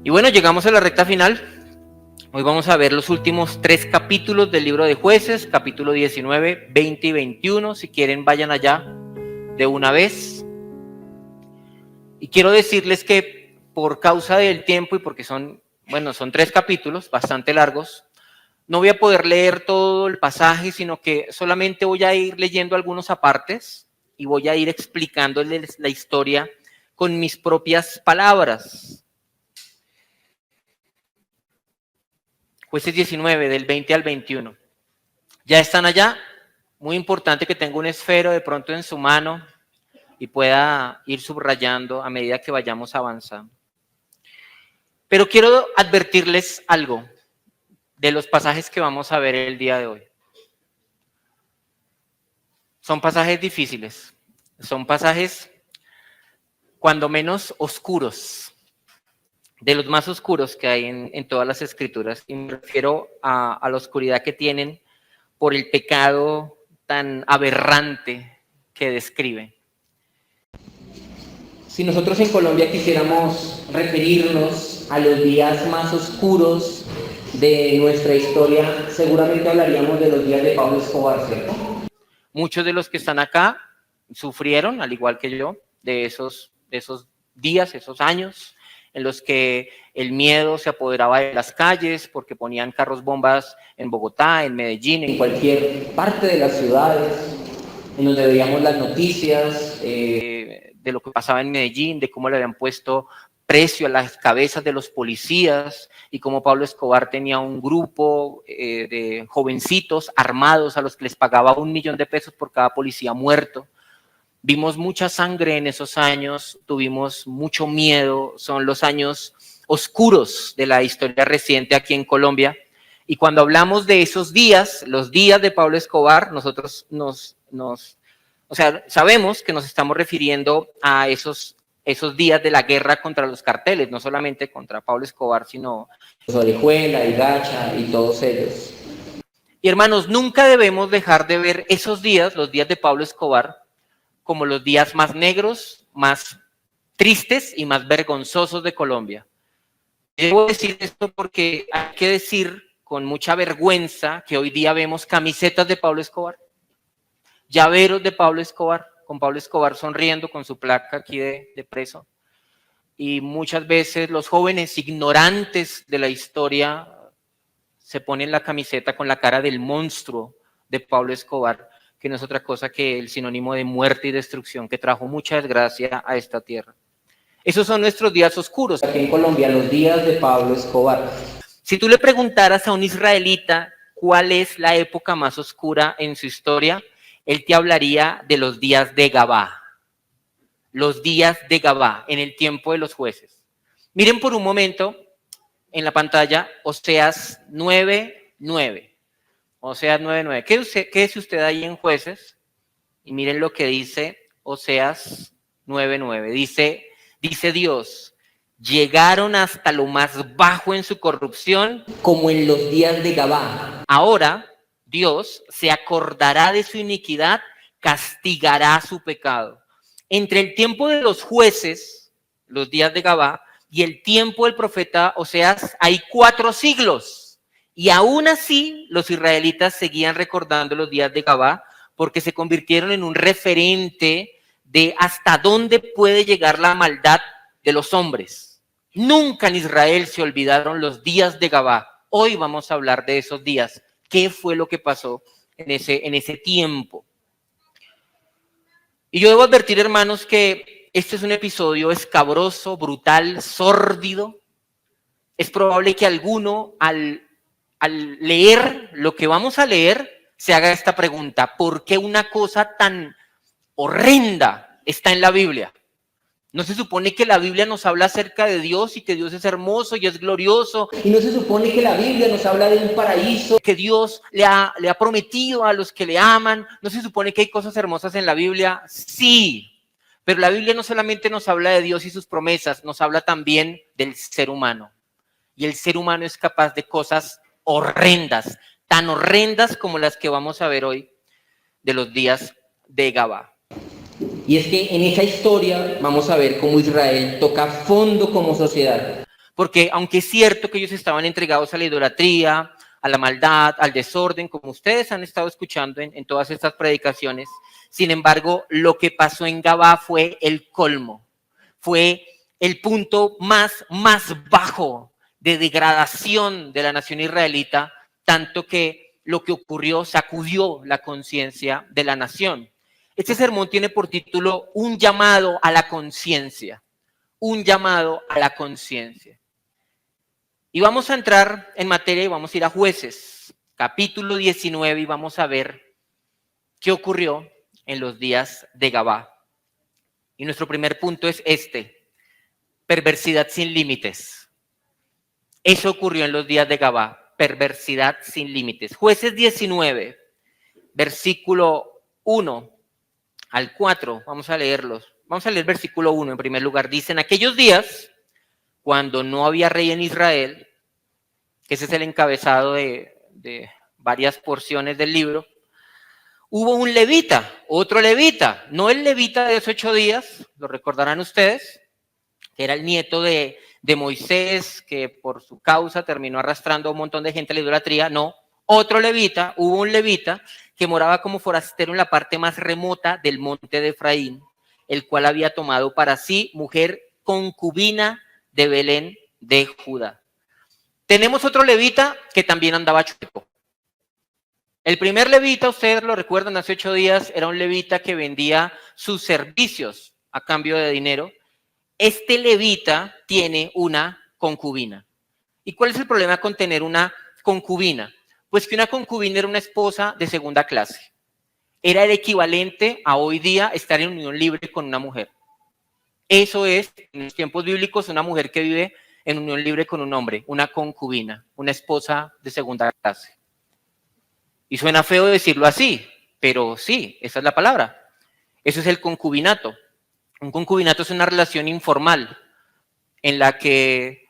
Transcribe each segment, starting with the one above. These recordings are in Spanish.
Y bueno, llegamos a la recta final. Hoy vamos a ver los últimos 3 capítulos del libro de Jueces, capítulo 19, 20 y 21. Si quieren, vayan allá de una vez. Y quiero decirles que por causa del tiempo y porque son 3 capítulos bastante largos, no voy a poder leer todo el pasaje, sino que solamente voy a ir leyendo algunos apartes y voy a ir explicándoles la historia con mis propias palabras. Jueces 19, del 20 al 21. ¿Ya están allá? Muy importante que tenga un esfero de pronto en su mano y pueda ir subrayando a medida que vayamos avanzando. Pero quiero advertirles algo de los pasajes que vamos a ver el día de hoy. Son pasajes difíciles, son pasajes cuando menos oscuros, de los más oscuros que hay en todas las escrituras, y me refiero a la oscuridad que tienen por el pecado tan aberrante que describe. Si nosotros en Colombia quisiéramos referirnos a los días más oscuros de nuestra historia, seguramente hablaríamos de los días de Pablo Escobar, ¿cierto? Muchos de los que están acá sufrieron, al igual que yo, de esos días, esos años, en los que el miedo se apoderaba de las calles porque ponían carros bombas en Bogotá, en Medellín, en cualquier parte de las ciudades, en donde veíamos las noticias de lo que pasaba en Medellín, de cómo le habían puesto precio a las cabezas de los policías y cómo Pablo Escobar tenía un grupo de jovencitos armados a los que les pagaba $1 millón por cada policía muerto. Vimos mucha sangre en esos años, tuvimos mucho miedo, son los años oscuros de la historia reciente aquí en Colombia. Y cuando hablamos de esos días, los días de Pablo Escobar, nosotros sabemos que nos estamos refiriendo a esos días de la guerra contra los carteles, no solamente contra Pablo Escobar, sino Orejuela, El Gacha y todos ellos. Y hermanos, nunca debemos dejar de ver esos días, los días de Pablo Escobar, como los días más negros, más tristes y más vergonzosos de Colombia. Debo decir esto porque hay que decir con mucha vergüenza que hoy día vemos camisetas de Pablo Escobar, llaveros de Pablo Escobar, con Pablo Escobar sonriendo con su placa aquí de preso. Y muchas veces los jóvenes ignorantes de la historia se ponen la camiseta con la cara del monstruo de Pablo Escobar, que no es otra cosa que el sinónimo de muerte y destrucción que trajo mucha desgracia a esta tierra. Esos son nuestros días oscuros aquí en Colombia, los días de Pablo Escobar. Si tú le preguntaras a un israelita cuál es la época más oscura en su historia, él te hablaría de los días de Gabá. Los días de Gabá, en el tiempo de los jueces. Miren por un momento en la pantalla Oseas 9:9. Oseas 9:9. Quédese usted ahí en Jueces y miren lo que dice Oseas 9:9. Dice Dios, llegaron hasta lo más bajo en su corrupción, como en los días de Gabá. Ahora Dios se acordará de su iniquidad, castigará su pecado. Entre el tiempo de los jueces, los días de Gabá, y el tiempo del profeta Oseas hay 4 siglos. Y aún así, los israelitas seguían recordando los días de Gabá porque se convirtieron en un referente de hasta dónde puede llegar la maldad de los hombres. Nunca en Israel se olvidaron los días de Gabá. Hoy vamos a hablar de esos días. ¿Qué fue lo que pasó en ese tiempo? Y yo debo advertir, hermanos, que este es un episodio escabroso, brutal, sórdido. Es probable que alguno al leer lo que vamos a leer, se haga esta pregunta: ¿por qué una cosa tan horrenda está en la Biblia? ¿No se supone que la Biblia nos habla acerca de Dios y que Dios es hermoso y es glorioso? ¿Y no se supone que la Biblia nos habla de un paraíso que Dios le ha prometido a los que le aman? ¿No se supone que hay cosas hermosas en la Biblia? Sí, pero la Biblia no solamente nos habla de Dios y sus promesas, nos habla también del ser humano. Y el ser humano es capaz de cosas horrendas, tan horrendas como las que vamos a ver hoy de los días de Gabá. Y es que en esa historia vamos a ver cómo Israel toca fondo como sociedad. Porque aunque es cierto que ellos estaban entregados a la idolatría, a la maldad, al desorden, como ustedes han estado escuchando en todas estas predicaciones, sin embargo, lo que pasó en Gabá fue el colmo, fue el punto más bajo de degradación de la nación israelita, tanto que lo que ocurrió sacudió la conciencia de la nación. Este sermón tiene por título Un llamado a la conciencia, un llamado a la conciencia. Y vamos a entrar en materia y vamos a ir a Jueces, capítulo 19, y vamos a ver qué ocurrió en los días de Gabá. Y nuestro primer punto es este: perversidad sin límites. Eso ocurrió en los días de Gabá, perversidad sin límites. Jueces 19, versículo 1 al 4, vamos a leerlos. Vamos a leer versículo 1 en primer lugar. Dice: en aquellos días, cuando no había rey en Israel, que ese es el encabezado de varias porciones del libro, hubo un levita, otro levita, no el levita de los 8 días, lo recordarán ustedes, que era el nieto de Moisés, que por su causa terminó arrastrando a un montón de gente a la idolatría. No, otro levita, hubo un levita que moraba como forastero en la parte más remota del monte de Efraín, el cual había tomado para sí mujer concubina de Belén de Judá. Tenemos otro levita que también andaba chueco. El primer levita, ustedes lo recuerdan, hace 8 días, era un levita que vendía sus servicios a cambio de dinero. Este levita tiene una concubina. ¿Y cuál es el problema con tener una concubina? Pues que una concubina era una esposa de segunda clase. Era el equivalente a hoy día estar en unión libre con una mujer. Eso es, en los tiempos bíblicos, una mujer que vive en unión libre con un hombre, una concubina, una esposa de segunda clase. Y suena feo decirlo así, pero sí, esa es la palabra. Eso es el concubinato. Un concubinato es una relación informal en la que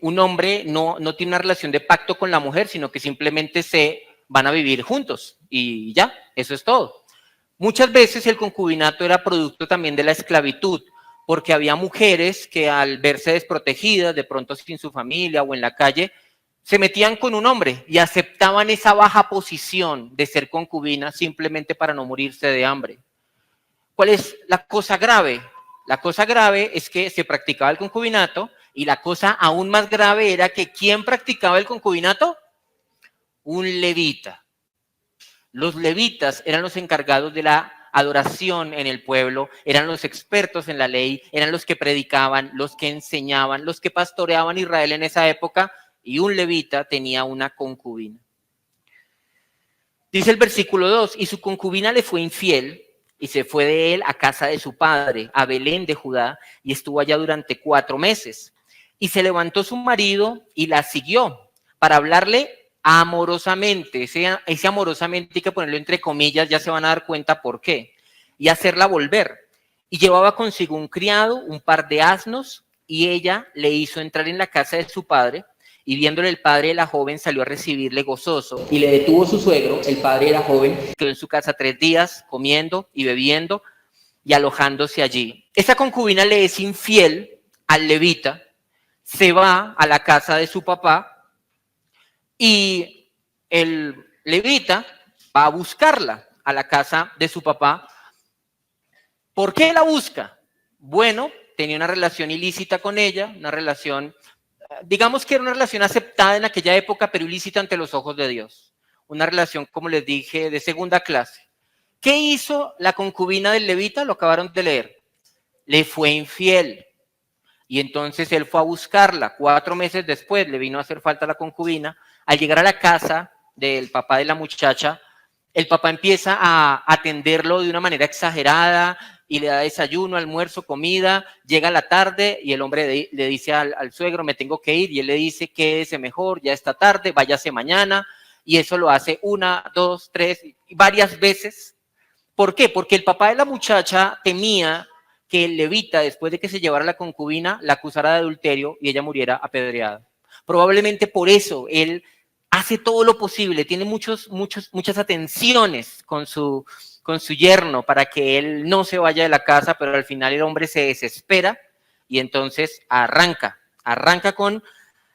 un hombre no tiene una relación de pacto con la mujer, sino que simplemente se van a vivir juntos y ya, eso es todo. Muchas veces el concubinato era producto también de la esclavitud, porque había mujeres que al verse desprotegidas, de pronto sin su familia o en la calle, se metían con un hombre y aceptaban esa baja posición de ser concubina simplemente para no morirse de hambre. ¿Cuál es la cosa grave? La cosa grave es que se practicaba el concubinato, y la cosa aún más grave era que ¿quién practicaba el concubinato? Un levita. Los levitas eran los encargados de la adoración en el pueblo, eran los expertos en la ley, eran los que predicaban, los que enseñaban, los que pastoreaban Israel en esa época, y un levita tenía una concubina. Dice el versículo 2, y su concubina le fue infiel, y se fue de él a casa de su padre, a Belén de Judá, y estuvo allá durante 4 meses. Y se levantó su marido y la siguió para hablarle amorosamente. Ese amorosamente hay que ponerlo entre comillas, ya se van a dar cuenta por qué. Y hacerla volver. Y llevaba consigo un criado, un par de asnos, y ella le hizo entrar en la casa de su padre. Y viéndole el padre de la joven salió a recibirle gozoso. Y le detuvo su suegro, el padre de la joven, quedó en su casa 3 días comiendo y bebiendo y alojándose allí. Esta concubina le es infiel al levita, se va a la casa de su papá y el levita va a buscarla a la casa de su papá. ¿Por qué la busca? Bueno, tenía una relación ilícita con ella, una relación, digamos que era una relación aceptada en aquella época, pero ilícita ante los ojos de Dios. Una relación, como les dije, de segunda clase. ¿Qué hizo la concubina del levita? Lo acabaron de leer. Le fue infiel. Y entonces él fue a buscarla. 4 meses después le vino a hacer falta la concubina. Al llegar a la casa del papá de la muchacha, el papá empieza a atenderlo de una manera exagerada y le da desayuno, almuerzo, comida. Llega la tarde y el hombre le dice al suegro, me tengo que ir. Y él le dice, quédese mejor, ya está tarde, váyase mañana. Y eso lo hace 1, 2, 3, varias veces. ¿Por qué? Porque el papá de la muchacha temía que el levita, después de que se llevara la concubina, la acusara de adulterio y ella muriera apedreada. Probablemente por eso él hace todo lo posible, tiene muchas atenciones con su yerno para que él no se vaya de la casa, pero al final el hombre se desespera y entonces arranca arranca con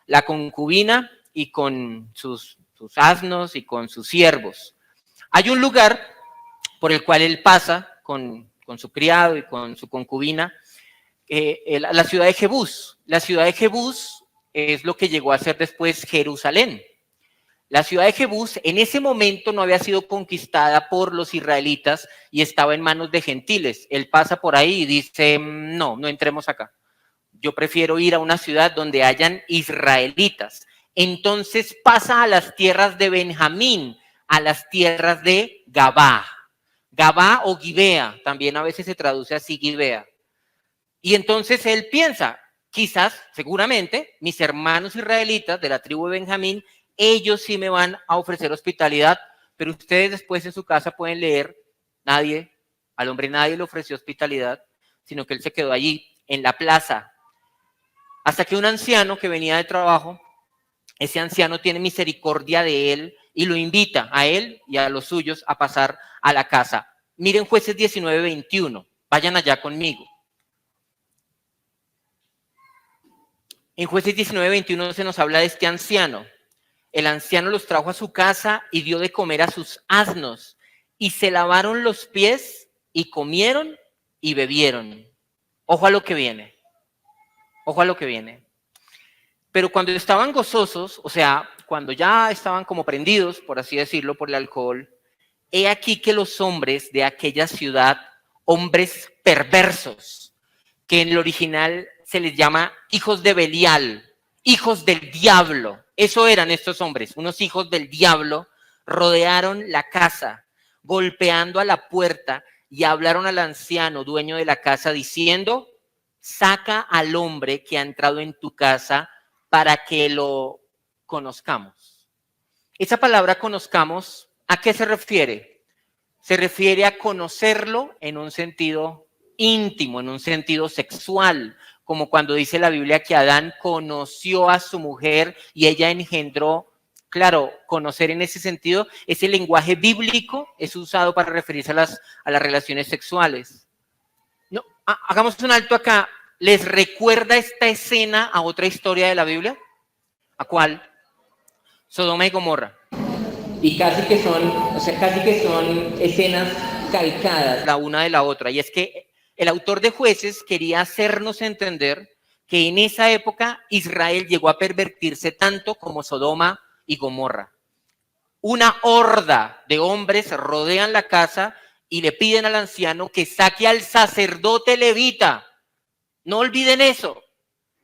la concubina y con sus asnos y con sus siervos. Hay un lugar por el cual él pasa con su criado y con su concubina, la ciudad de Jebús. La ciudad de Jebús es lo que llegó a ser después Jerusalén. La ciudad de Jebús en ese momento no había sido conquistada por los israelitas y estaba en manos de gentiles. Él pasa por ahí y dice, no entremos acá. Yo prefiero ir a una ciudad donde hayan israelitas. Entonces pasa a las tierras de Benjamín, a las tierras de Gabá. Gabá o Gibea, también a veces se traduce así, Gibea. Y entonces él piensa, quizás, seguramente, mis hermanos israelitas de la tribu de Benjamín, ellos sí me van a ofrecer hospitalidad, pero ustedes después en su casa pueden leer, al hombre nadie le ofreció hospitalidad, sino que él se quedó allí en la plaza. Hasta que un anciano que venía de trabajo, ese anciano tiene misericordia de él y lo invita a él y a los suyos a pasar a la casa. Miren Jueces 19:21, vayan allá conmigo. En Jueces 19:21 se nos habla de este anciano. El anciano los trajo a su casa y dio de comer a sus asnos, y se lavaron los pies y comieron y bebieron. Ojo a lo que viene. Ojo a lo que viene. Pero cuando estaban gozosos, o sea, cuando ya estaban como prendidos, por así decirlo, por el alcohol, he aquí que los hombres de aquella ciudad, hombres perversos, que en el original se les llama hijos de Belial, hijos del diablo, eso eran estos hombres, unos hijos del diablo, rodearon la casa, golpeando a la puerta y hablaron al anciano, dueño de la casa, diciendo, saca al hombre que ha entrado en tu casa para que lo conozcamos. Esa palabra conozcamos, ¿a qué se refiere? Se refiere a conocerlo en un sentido íntimo, en un sentido sexual, como cuando dice la Biblia que Adán conoció a su mujer y ella engendró. Claro, conocer en ese sentido, ese lenguaje bíblico es usado para referirse a las relaciones sexuales. No, hagamos un alto acá. ¿Les recuerda esta escena a otra historia de la Biblia? ¿A cuál? Sodoma y Gomorra. Y casi que son escenas calcadas la una de la otra. Y es que el autor de Jueces quería hacernos entender que en esa época Israel llegó a pervertirse tanto como Sodoma y Gomorra. Una horda de hombres rodean la casa y le piden al anciano que saque al sacerdote levita. No olviden eso.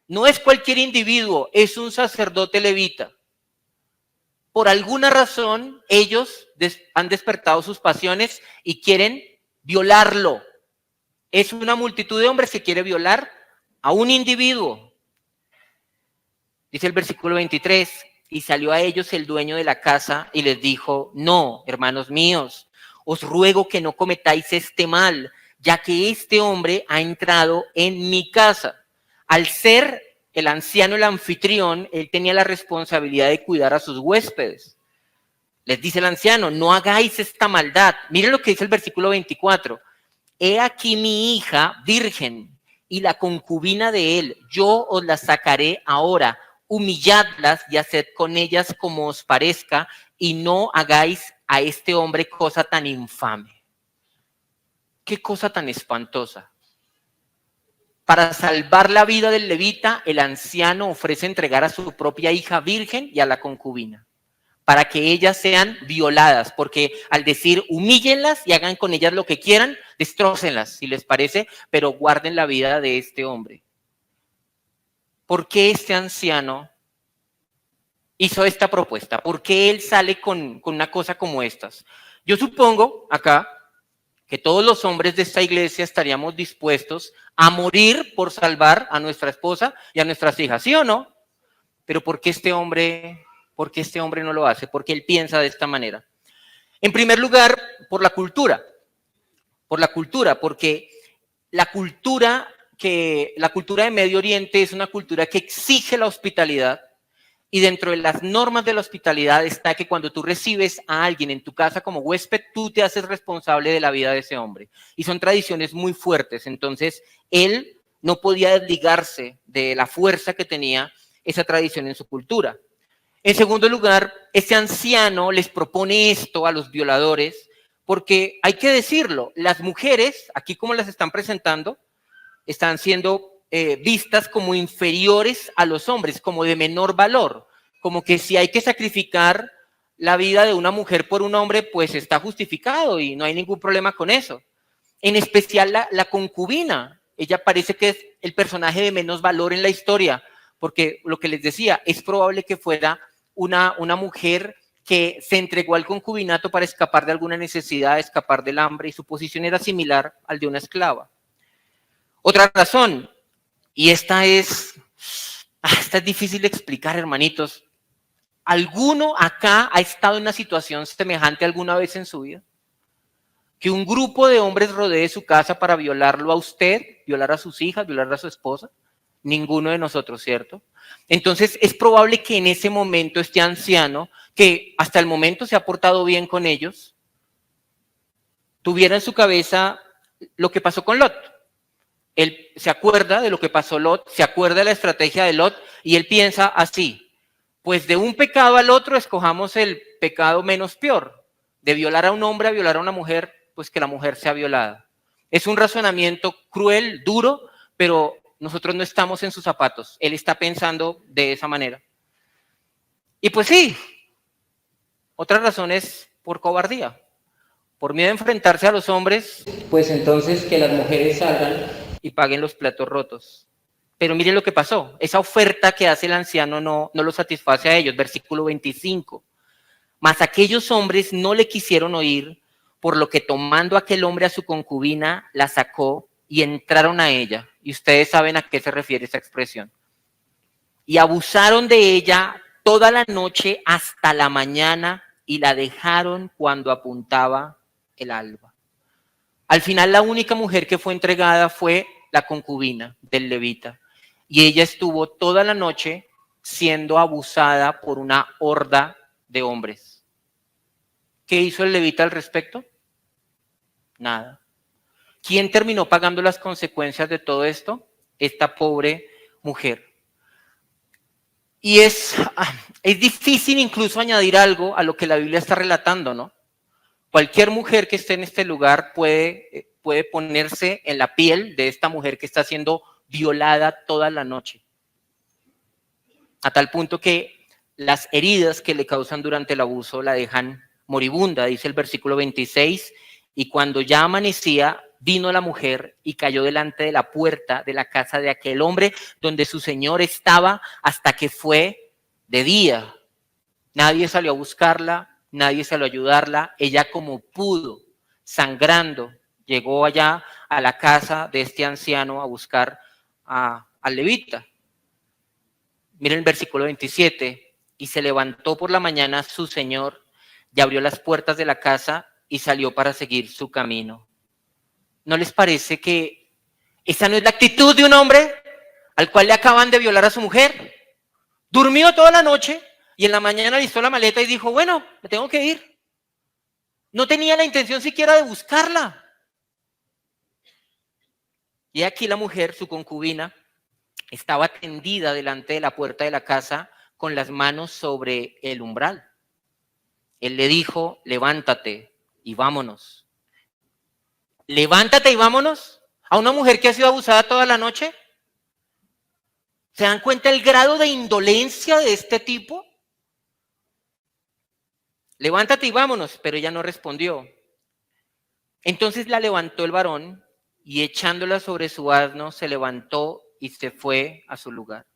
No es cualquier individuo, es un sacerdote levita. Por alguna razón, ellos han despertado sus pasiones y quieren violarlo. Es una multitud de hombres que quiere violar a un individuo. Dice el versículo 23, y salió a ellos el dueño de la casa y les dijo, no, hermanos míos, os ruego que no cometáis este mal, ya que este hombre ha entrado en mi casa. Al ser el anciano, el anfitrión, él tenía la responsabilidad de cuidar a sus huéspedes. Les dice el anciano, no hagáis esta maldad. Miren lo que dice el versículo 24. He aquí mi hija virgen y la concubina de él. Yo os la sacaré ahora. Humilladlas y haced con ellas como os parezca y no hagáis a este hombre cosa tan infame. Qué cosa tan espantosa. Para salvar la vida del levita, el anciano ofrece entregar a su propia hija virgen y a la concubina, para que ellas sean violadas, porque al decir humíllenlas y hagan con ellas lo que quieran, destrócenlas si les parece, pero guarden la vida de este hombre. ¿Por qué este anciano hizo esta propuesta? ¿Por qué él sale con una cosa como estas? Yo supongo acá que todos los hombres de esta iglesia estaríamos dispuestos a morir por salvar a nuestra esposa y a nuestras hijas, ¿sí o no? Pero ¿por qué este hombre no lo hace? ¿Por qué él piensa de esta manera? En primer lugar, por la cultura, porque la cultura de Medio Oriente es una cultura que exige la hospitalidad. Y dentro de las normas de la hospitalidad está que cuando tú recibes a alguien en tu casa como huésped, tú te haces responsable de la vida de ese hombre. Y son tradiciones muy fuertes. Entonces, él no podía desligarse de la fuerza que tenía esa tradición en su cultura. En segundo lugar, ese anciano les propone esto a los violadores porque hay que decirlo, las mujeres, aquí como las están presentando, están siendo vistas como inferiores a los hombres, como de menor valor, como que si hay que sacrificar la vida de una mujer por un hombre, pues está justificado y no hay ningún problema con eso. En especial la concubina, ella parece que es el personaje de menos valor en la historia, porque lo que les decía, es probable que fuera una mujer que se entregó al concubinato para escapar de alguna necesidad, escapar del hambre, y su posición era similar al de una esclava. Otra razón, y esta es difícil de explicar, hermanitos. ¿Alguno acá ha estado en una situación semejante alguna vez en su vida? Que un grupo de hombres rodee su casa para violarlo a usted, violar a sus hijas, violar a su esposa. Ninguno de nosotros, ¿cierto? Entonces es probable que en ese momento este anciano, que hasta el momento se ha portado bien con ellos, tuviera en su cabeza lo que pasó con Lot. Él se acuerda de lo que pasó Lot, se acuerda de la estrategia de Lot y él piensa así, pues de un pecado al otro escojamos el pecado menos peor, de violar a un hombre a violar a una mujer, pues que la mujer sea violada. Es un razonamiento cruel, duro, pero nosotros no estamos en sus zapatos. Él está pensando de esa manera. Y pues sí, otra razón es por cobardía. Por miedo a enfrentarse a los hombres, pues entonces que las mujeres salgan y paguen los platos rotos. Pero miren lo que pasó. Esa oferta que hace el anciano no lo satisface a ellos. Versículo 25. Mas aquellos hombres no le quisieron oír, por lo que tomando aquel hombre a su concubina, la sacó y entraron a ella. Y ustedes saben a qué se refiere esa expresión. Y abusaron de ella toda la noche hasta la mañana y la dejaron cuando apuntaba el alba. Al final la única mujer que fue entregada fue la concubina del levita. Y ella estuvo toda la noche siendo abusada por una horda de hombres. ¿Qué hizo el levita al respecto? Nada. ¿Quién terminó pagando las consecuencias de todo esto? Esta pobre mujer. Y es difícil incluso añadir algo a lo que la Biblia está relatando, ¿no? Cualquier mujer que esté en este lugar puede ponerse en la piel de esta mujer que está siendo violada toda la noche. A tal punto que las heridas que le causan durante el abuso la dejan moribunda, dice el versículo 26, y cuando ya amanecía, vino la mujer y cayó delante de la puerta de la casa de aquel hombre donde su señor estaba hasta que fue de día. Nadie salió a buscarla, nadie salió a ayudarla, ella como pudo, sangrando, llegó allá a la casa de este anciano a buscar al levita. Miren el versículo 27, y se levantó por la mañana su señor y abrió las puertas de la casa y salió para seguir su camino. ¿No les parece que esa no es la actitud de un hombre al cual le acaban de violar a su mujer? Durmió toda la noche y en la mañana listó la maleta y dijo, bueno, me tengo que ir. No tenía la intención siquiera de buscarla. Y aquí la mujer, su concubina, estaba tendida delante de la puerta de la casa con las manos sobre el umbral. Él le dijo, levántate y vámonos. Levántate y vámonos. A una mujer que ha sido abusada toda la noche. ¿Se dan cuenta el grado de indolencia de este tipo? Levántate y vámonos, pero ella no respondió. Entonces la levantó el varón y echándola sobre su asno se levantó y se fue a su lugar.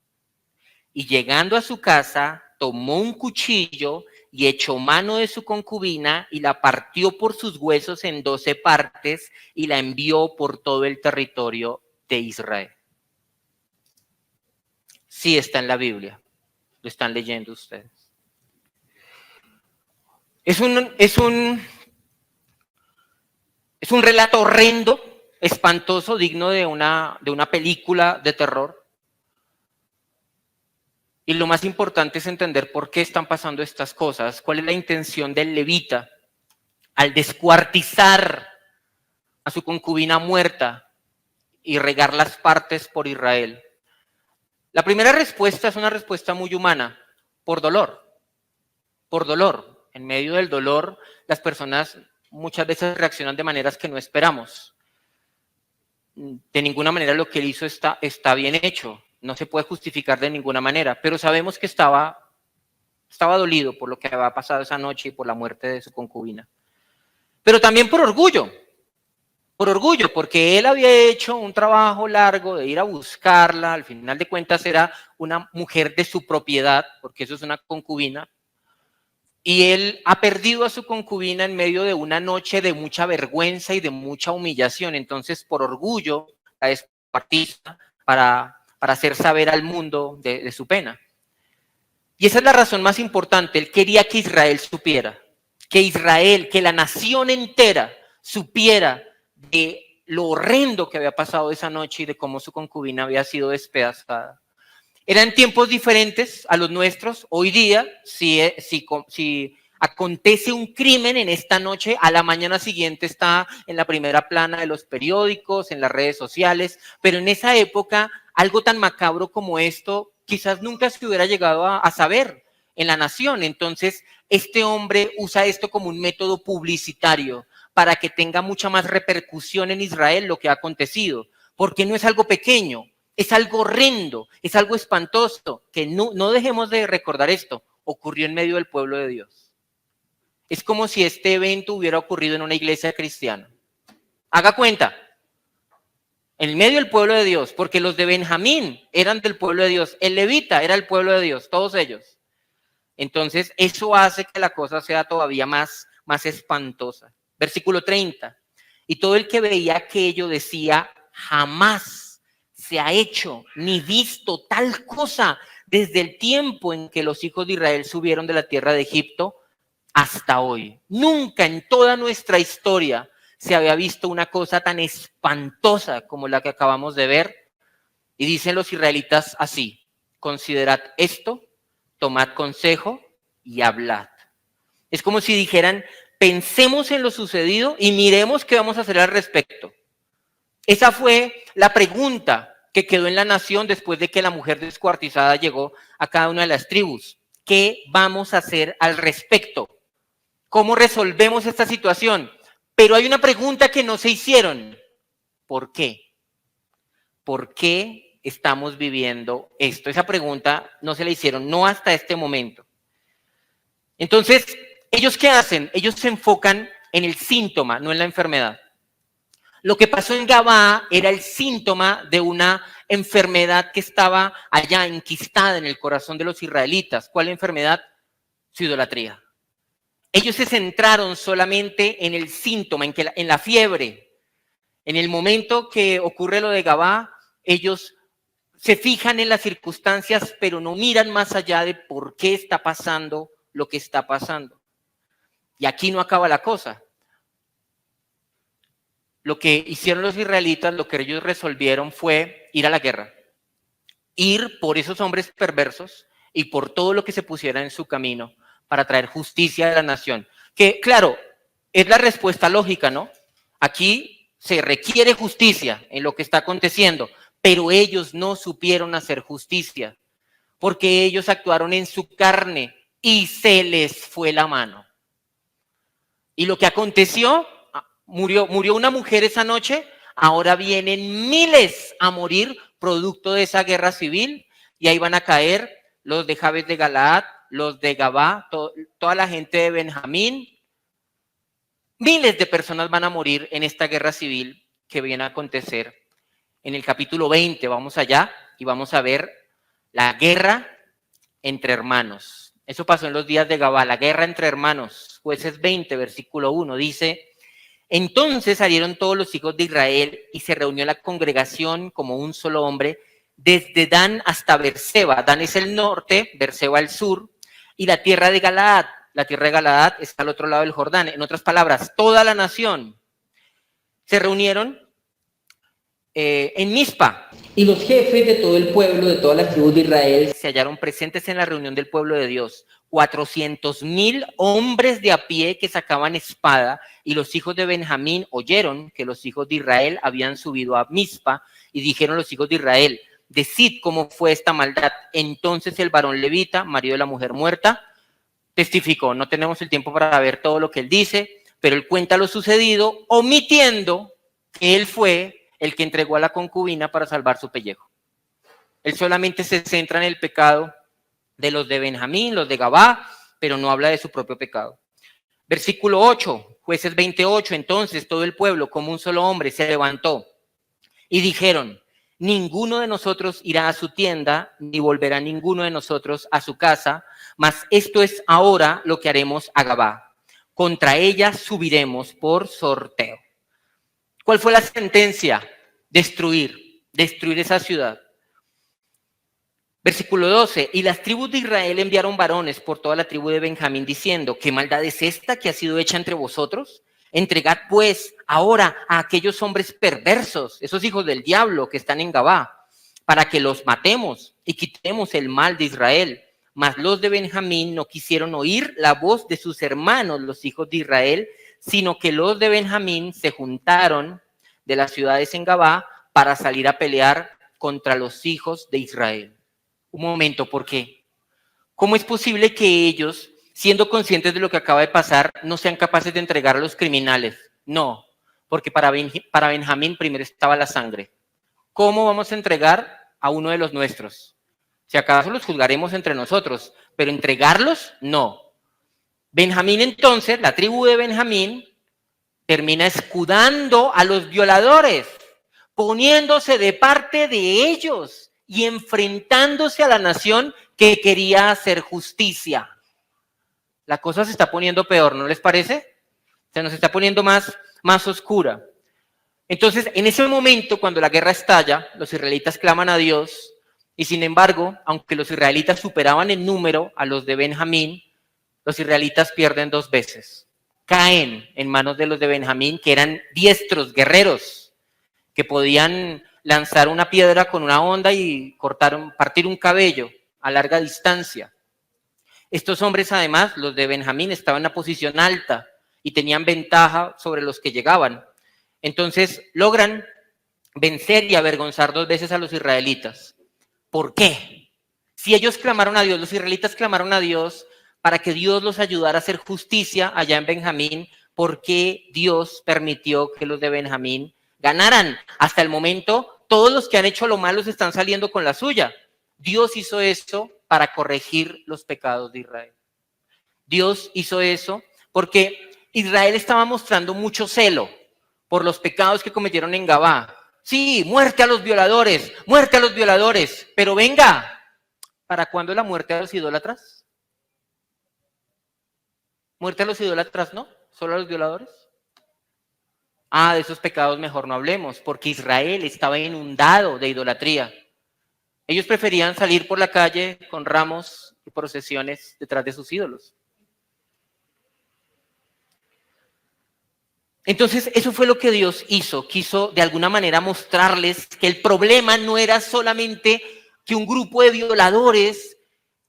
Y llegando a su casa, tomó un cuchillo y echó mano de su concubina y la partió por sus huesos en 12 partes y la envió por todo el territorio de Israel. Sí está en la Biblia, lo están leyendo ustedes. Es un relato horrendo, espantoso, digno de una película de terror. Y lo más importante es entender por qué están pasando estas cosas, cuál es la intención del levita al descuartizar a su concubina muerta y regar las partes por Israel? La primera respuesta es una respuesta muy humana, por dolor. Por dolor. En medio del dolor, las personas muchas veces reaccionan de maneras que no esperamos. De ninguna manera lo que él hizo está bien hecho, no se puede justificar de ninguna manera, pero sabemos que estaba dolido por lo que había pasado esa noche y por la muerte de su concubina. Pero también por orgullo, porque él había hecho un trabajo largo de ir a buscarla, al final de cuentas era una mujer de su propiedad, porque eso es una concubina, y él ha perdido a su concubina en medio de una noche de mucha vergüenza y de mucha humillación. Entonces, por orgullo, la descuartiza para hacer saber al mundo de su pena. Y esa es la razón más importante. Él quería que Israel supiera, que la nación entera supiera de lo horrendo que había pasado esa noche y de cómo su concubina había sido despedazada. Eran tiempos diferentes a los nuestros. Hoy día, si acontece un crimen en esta noche, a la mañana siguiente está en la primera plana de los periódicos, en las redes sociales, pero en esa época, algo tan macabro como esto, quizás nunca se hubiera llegado a saber en la nación. Entonces, este hombre usa esto como un método publicitario para que tenga mucha más repercusión en Israel lo que ha acontecido, porque no es algo pequeño. Es algo horrendo, es algo espantoso, que no dejemos de recordar esto, ocurrió en medio del pueblo de Dios. Es como si este evento hubiera ocurrido en una iglesia cristiana. Haga cuenta, en medio del pueblo de Dios, porque los de Benjamín eran del pueblo de Dios, el levita era el pueblo de Dios, todos ellos. Entonces, eso hace que la cosa sea todavía más espantosa. Versículo 30. Y todo el que veía aquello decía, jamás se ha hecho ni visto tal cosa desde el tiempo en que los hijos de Israel subieron de la tierra de Egipto hasta hoy. Nunca en toda nuestra historia se había visto una cosa tan espantosa como la que acabamos de ver. Y dicen los israelitas así: considerad esto, tomad consejo y hablad. Es como si dijeran, pensemos en lo sucedido y miremos qué vamos a hacer al respecto. Esa fue la pregunta que quedó en la nación después de que la mujer descuartizada llegó a cada una de las tribus. ¿Qué vamos a hacer al respecto? ¿Cómo resolvemos esta situación? Pero hay una pregunta que no se hicieron. ¿Por qué? ¿Por qué estamos viviendo esto? Esa pregunta no se la hicieron, no hasta este momento. Entonces, ¿ellos qué hacen? Ellos se enfocan en el síntoma, no en la enfermedad. Lo que pasó en Gabá era el síntoma de una enfermedad que estaba allá enquistada en el corazón de los israelitas. ¿Cuál enfermedad? Su idolatría. Ellos se centraron solamente en el síntoma, en la fiebre. En el momento que ocurre lo de Gabá, ellos se fijan en las circunstancias, pero no miran más allá de por qué está pasando lo que está pasando. Y aquí no acaba la cosa. Lo que hicieron los israelitas, lo que ellos resolvieron fue ir a la guerra. Ir por esos hombres perversos y por todo lo que se pusiera en su camino para traer justicia a la nación. Que, claro, es la respuesta lógica, ¿no? Aquí se requiere justicia en lo que está aconteciendo, pero ellos no supieron hacer justicia, porque ellos actuaron en su carne y se les fue la mano. Y lo que aconteció, murió una mujer esa noche, ahora vienen miles a morir producto de esa guerra civil, y ahí van a caer los de Jabes de Galaad, los de Gabá, toda la gente de Benjamín. Miles de personas van a morir en esta guerra civil que viene a acontecer. En el capítulo 20 vamos allá y vamos a ver la guerra entre hermanos. Eso pasó en los días de Gabá, la guerra entre hermanos. Jueces 20, versículo 1, dice: entonces salieron todos los hijos de Israel y se reunió la congregación como un solo hombre, desde Dan hasta Berseba. Dan es el norte, Berseba el sur, y la tierra de Galaad. La tierra de Galaad está al otro lado del Jordán. En otras palabras, toda la nación se reunieron en Mizpa. Y los jefes de todo el pueblo, de todas las tribus de Israel, se hallaron presentes en la reunión del pueblo de Dios. 400,000 hombres de a pie que sacaban espada, y los hijos de Benjamín oyeron que los hijos de Israel habían subido a Mizpa, y dijeron los hijos de Israel: decid cómo fue esta maldad. Entonces el varón levita, marido de la mujer muerta, testificó. No tenemos el tiempo para ver todo lo que él dice, pero él cuenta lo sucedido, omitiendo que él fue el que entregó a la concubina para salvar su pellejo. Él solamente se centra en el pecado de los de Benjamín, los de Gabá, pero no habla de su propio pecado. Versículo 8, Jueces 28, entonces todo el pueblo como un solo hombre se levantó y dijeron: ninguno de nosotros irá a su tienda, ni volverá ninguno de nosotros a su casa, mas esto es ahora lo que haremos a Gabá. Contra ella subiremos por sorteo. ¿Cuál fue la sentencia? Destruir esa ciudad. Versículo 12, y las tribus de Israel enviaron varones por toda la tribu de Benjamín diciendo: ¿qué maldad es esta que ha sido hecha entre vosotros? Entregad pues ahora a aquellos hombres perversos, esos hijos del diablo que están en Gabá, para que los matemos y quitemos el mal de Israel. Mas los de Benjamín no quisieron oír la voz de sus hermanos, los hijos de Israel, sino que los de Benjamín se juntaron de las ciudades en Gabá para salir a pelear contra los hijos de Israel. Un momento, ¿por qué? ¿Cómo es posible que ellos, siendo conscientes de lo que acaba de pasar, no sean capaces de entregar a los criminales? No, porque para Benjamín primero estaba la sangre. ¿Cómo vamos a entregar a uno de los nuestros? Si acaso los juzgaremos entre nosotros, pero entregarlos, no. Benjamín entonces, la tribu de Benjamín, termina escudando a los violadores, poniéndose de parte de ellos y enfrentándose a la nación que quería hacer justicia. La cosa se está poniendo peor, ¿no les parece? Se nos está poniendo más oscura. Entonces, en ese momento, cuando la guerra estalla, los israelitas claman a Dios, y sin embargo, aunque los israelitas superaban en número a los de Benjamín, los israelitas pierden 2 veces. Caen en manos de los de Benjamín, que eran diestros, guerreros, que podían lanzar una piedra con una honda y partir un cabello a larga distancia. Estos hombres, además, los de Benjamín, estaban en una posición alta y tenían ventaja sobre los que llegaban. Entonces logran vencer y avergonzar 2 veces a los israelitas. ¿Por qué? Si ellos clamaron a Dios, los israelitas clamaron a Dios para que Dios los ayudara a hacer justicia allá en Benjamín, ¿por qué Dios permitió que los de Benjamín ganaran? Hasta el momento, todos los que han hecho lo malo se están saliendo con la suya. Dios hizo eso para corregir los pecados de Israel. Dios hizo eso porque Israel estaba mostrando mucho celo por los pecados que cometieron en Gabá. Sí, muerte a los violadores, pero venga, ¿para cuándo la muerte a los idólatras? ¿Muerte a los idólatras no? ¿Solo a los violadores? De esos pecados mejor no hablemos, porque Israel estaba inundado de idolatría. Ellos preferían salir por la calle con ramos y procesiones detrás de sus ídolos. Entonces, eso fue lo que Dios hizo. Quiso de alguna manera mostrarles que el problema no era solamente que un grupo de violadores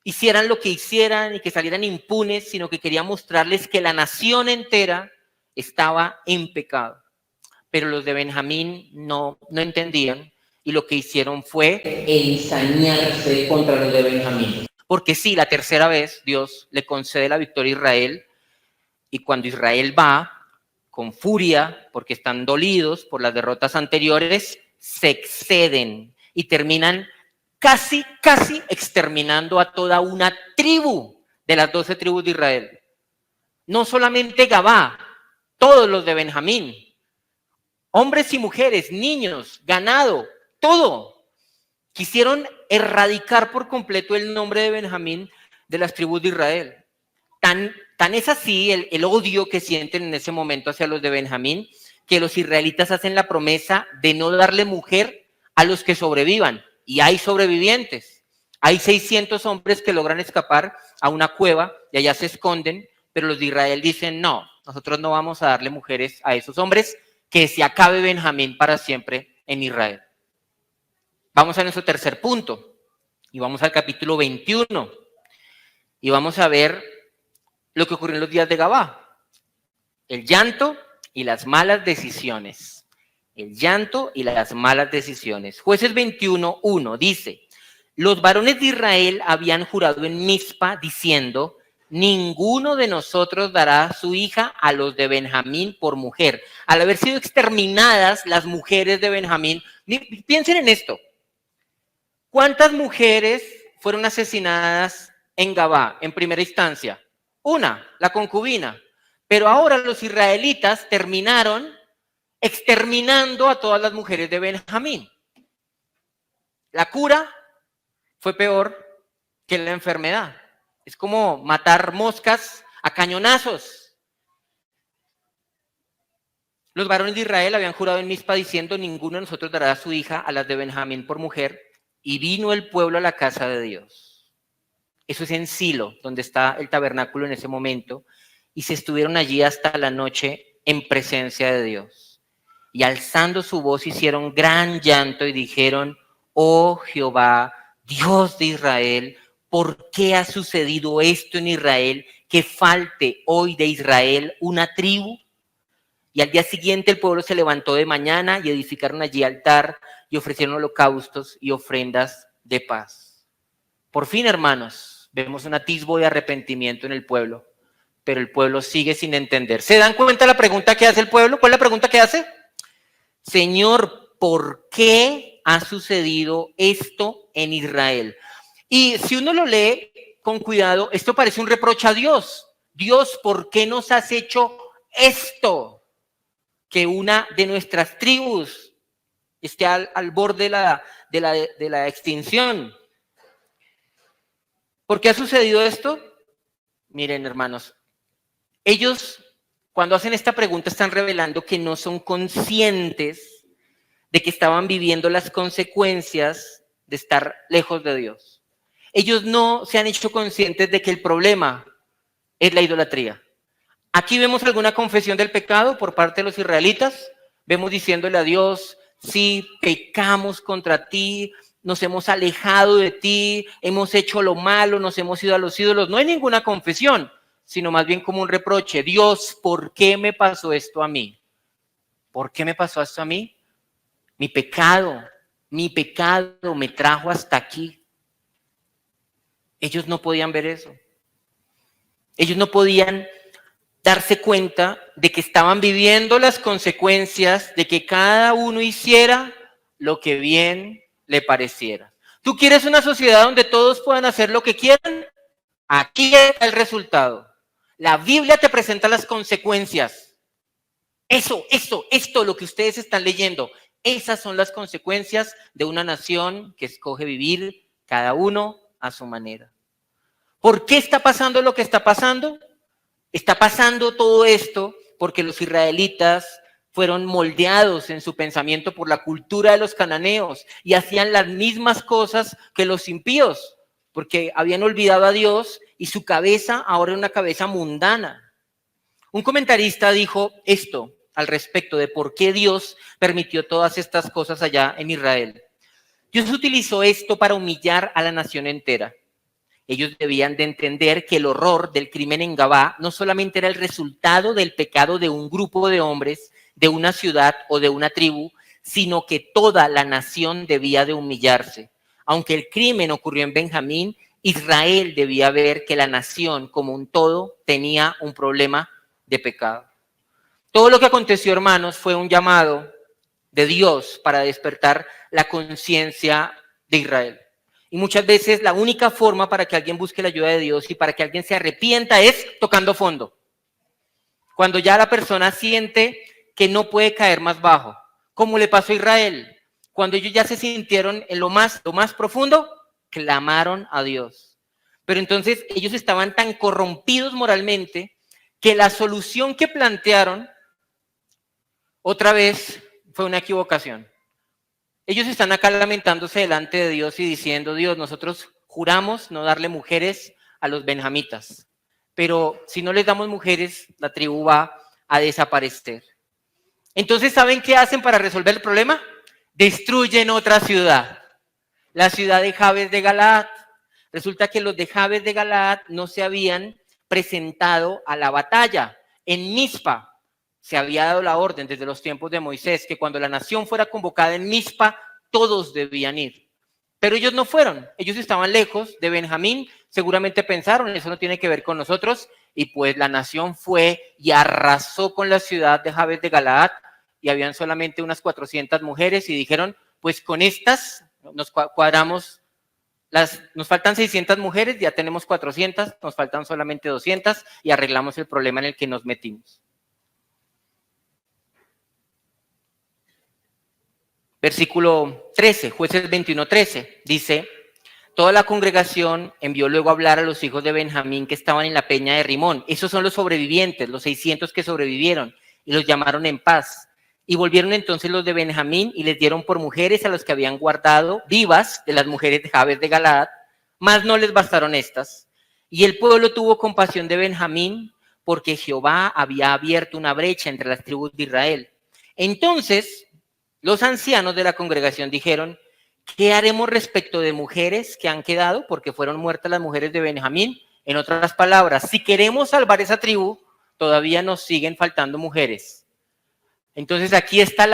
hicieran lo que hicieran y que salieran impunes, sino que quería mostrarles que la nación entera estaba en pecado. Pero los de Benjamín no entendían y lo que hicieron fue ensañarse contra los de Benjamín. Porque sí, la tercera vez Dios le concede la victoria a Israel, y cuando Israel va con furia, porque están dolidos por las derrotas anteriores, se exceden y terminan casi exterminando a toda una tribu de las 12 tribus de Israel. No solamente Gabá, todos los de Benjamín, hombres y mujeres, niños, ganado, todo. Quisieron erradicar por completo el nombre de Benjamín de las tribus de Israel. Tan es así el odio que sienten en ese momento hacia los de Benjamín, que los israelitas hacen la promesa de no darle mujer a los que sobrevivan. Y hay sobrevivientes. Hay 600 hombres que logran escapar a una cueva y allá se esconden, pero los de Israel dicen: no, nosotros no vamos a darle mujeres a esos hombres, que se acabe Benjamín para siempre en Israel. Vamos a nuestro tercer punto y vamos al capítulo 21 y vamos a ver lo que ocurrió en los días de Gabá. El llanto y las malas decisiones. El llanto y las malas decisiones. Jueces 21:1 dice: los varones de Israel habían jurado en Mizpa diciendo: ninguno de nosotros dará su hija a los de Benjamín por mujer. Al haber sido exterminadas las mujeres de Benjamín, piensen en esto. ¿Cuántas mujeres fueron asesinadas en Gabá en primera instancia? Una, la concubina. Pero ahora los israelitas terminaron exterminando a todas las mujeres de Benjamín. La cura fue peor que la enfermedad. Es como matar moscas a cañonazos. Los varones de Israel habían jurado en Mizpa diciendo: ninguno de nosotros dará a su hija a las de Benjamín por mujer. Y vino el pueblo a la casa de Dios. Eso es en Silo, donde está el tabernáculo en ese momento. Y se estuvieron allí hasta la noche en presencia de Dios. Y alzando su voz hicieron gran llanto y dijeron: oh Jehová, Dios de Israel, ¿por qué ha sucedido esto en Israel, que falte hoy de Israel una tribu? Y al día siguiente el pueblo se levantó de mañana y edificaron allí altar y ofrecieron holocaustos y ofrendas de paz. Por fin, hermanos, vemos un atisbo de arrepentimiento en el pueblo, pero el pueblo sigue sin entender. ¿Se dan cuenta la pregunta que hace el pueblo? ¿Cuál es la pregunta que hace? Señor, ¿por qué ha sucedido esto en Israel? Y si uno lo lee con cuidado, esto parece un reproche a Dios. Dios, ¿por qué nos has hecho esto? Que una de nuestras tribus esté al borde de la extinción. ¿Por qué ha sucedido esto? Miren, hermanos, ellos cuando hacen esta pregunta están revelando que no son conscientes de que estaban viviendo las consecuencias de estar lejos de Dios. Ellos no se han hecho conscientes de que el problema es la idolatría. Aquí vemos alguna confesión del pecado por parte de los israelitas. Vemos diciéndole a Dios: sí, pecamos contra ti, nos hemos alejado de ti, hemos hecho lo malo, nos hemos ido a los ídolos. No hay ninguna confesión, sino más bien como un reproche. Dios, ¿por qué me pasó esto a mí? ¿Por qué me pasó esto a mí? Mi pecado me trajo hasta aquí. Ellos no podían ver eso. Ellos no podían darse cuenta de que estaban viviendo las consecuencias de que cada uno hiciera lo que bien le pareciera. ¿Tú quieres una sociedad donde todos puedan hacer lo que quieran? Aquí está el resultado. La Biblia te presenta las consecuencias. Esto, lo que ustedes están leyendo, esas son las consecuencias de una nación que escoge vivir cada uno a su manera. ¿Por qué está pasando lo que está pasando? Está pasando todo esto porque los israelitas fueron moldeados en su pensamiento por la cultura de los cananeos y hacían las mismas cosas que los impíos, porque habían olvidado a Dios y su cabeza ahora era una cabeza mundana. Un comentarista dijo esto al respecto de por qué Dios permitió todas estas cosas allá en Israel. Dios utilizó esto para humillar a la nación entera. Ellos debían de entender que el horror del crimen en Gabá no solamente era el resultado del pecado de un grupo de hombres, de una ciudad o de una tribu, sino que toda la nación debía de humillarse. Aunque el crimen ocurrió en Benjamín, Israel debía ver que la nación como un todo tenía un problema de pecado. Todo lo que aconteció, hermanos, fue un llamado de Dios para despertar la conciencia de Israel. Y muchas veces la única forma para que alguien busque la ayuda de Dios y para que alguien se arrepienta es tocando fondo. Cuando ya la persona siente que no puede caer más bajo, como le pasó a Israel. Cuando ellos ya se sintieron en lo más profundo, clamaron a Dios. Pero entonces ellos estaban tan corrompidos moralmente que la solución que plantearon otra vez fue una equivocación. Ellos están acá lamentándose delante de Dios y diciendo: Dios, nosotros juramos no darle mujeres a los benjamitas, pero si no les damos mujeres, la tribu va a desaparecer. Entonces, ¿saben qué hacen para resolver el problema? destruyen otra ciudad, la ciudad de Jabes de Galaad. Resulta que los de Jabes de Galaad no se habían presentado a la batalla. En Mizpa se había dado la orden desde los tiempos de Moisés que cuando la nación fuera convocada en Mizpa, todos debían ir. Pero ellos no fueron, ellos estaban lejos de Benjamín, seguramente pensaron, eso no tiene que ver con nosotros, y pues la nación fue y arrasó con la ciudad de Jabes de Galaad, y habían solamente unas 400 mujeres, y dijeron, pues con estas nos cuadramos, nos faltan 600 mujeres, ya tenemos 400, nos faltan solamente 200, y arreglamos el problema en el que nos metimos. Versículo 13, Jueces 21:13, dice, toda la congregación envió luego a hablar a los hijos de Benjamín que estaban en la peña de Rimón. Esos son los sobrevivientes, los 600 que sobrevivieron, y los llamaron en paz. Y volvieron entonces los de Benjamín y les dieron por mujeres a los que habían guardado vivas de las mujeres de Jabes de Galaad, mas no les bastaron estas. Y el pueblo tuvo compasión de Benjamín porque Jehová había abierto una brecha entre las tribus de Israel. Entonces los ancianos de la congregación dijeron, ¿qué haremos respecto de mujeres que han quedado porque fueron muertas las mujeres de Benjamín? En otras palabras, si queremos salvar esa tribu, todavía nos siguen faltando mujeres. Entonces aquí está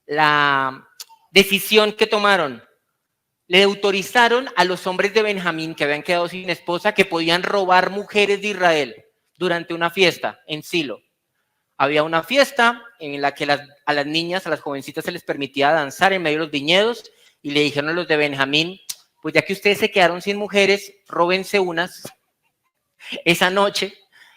la decisión que tomaron. Le autorizaron a los hombres de Benjamín que habían quedado sin esposa que podían robar mujeres de Israel durante una fiesta en Silo. Había una fiesta en la que a las niñas, a las jovencitas se les permitía danzar en medio de los viñedos y le dijeron a los de Benjamín, pues ya que ustedes se quedaron sin mujeres, róbense unas esa noche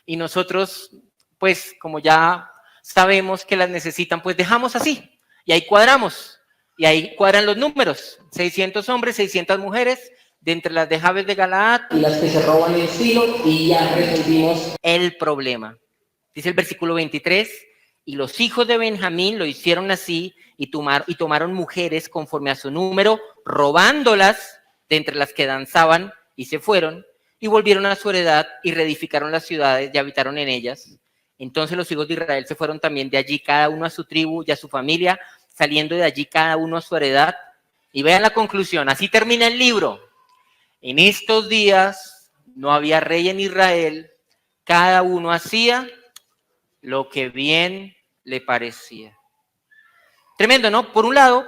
y nosotros, pues como ya sabemos que las necesitan, pues dejamos así y ahí cuadramos y ahí cuadran los números, 600 hombres, 600 mujeres, de entre las de Jabes de Galaad y las que se roban en Silo y ya resolvimos el problema. Dice el versículo 23, y los hijos de Benjamín lo hicieron así y tomaron mujeres conforme a su número, robándolas de entre las que danzaban y se fueron y volvieron a su heredad y reedificaron las ciudades y habitaron en ellas. Entonces los hijos de Israel se fueron también de allí, cada uno a su tribu y a su familia, saliendo de allí cada uno a su heredad. Y vean la conclusión, así termina el libro. En estos días no había rey en Israel, cada uno hacía lo que bien le parecía. Tremendo, ¿no? Por un lado,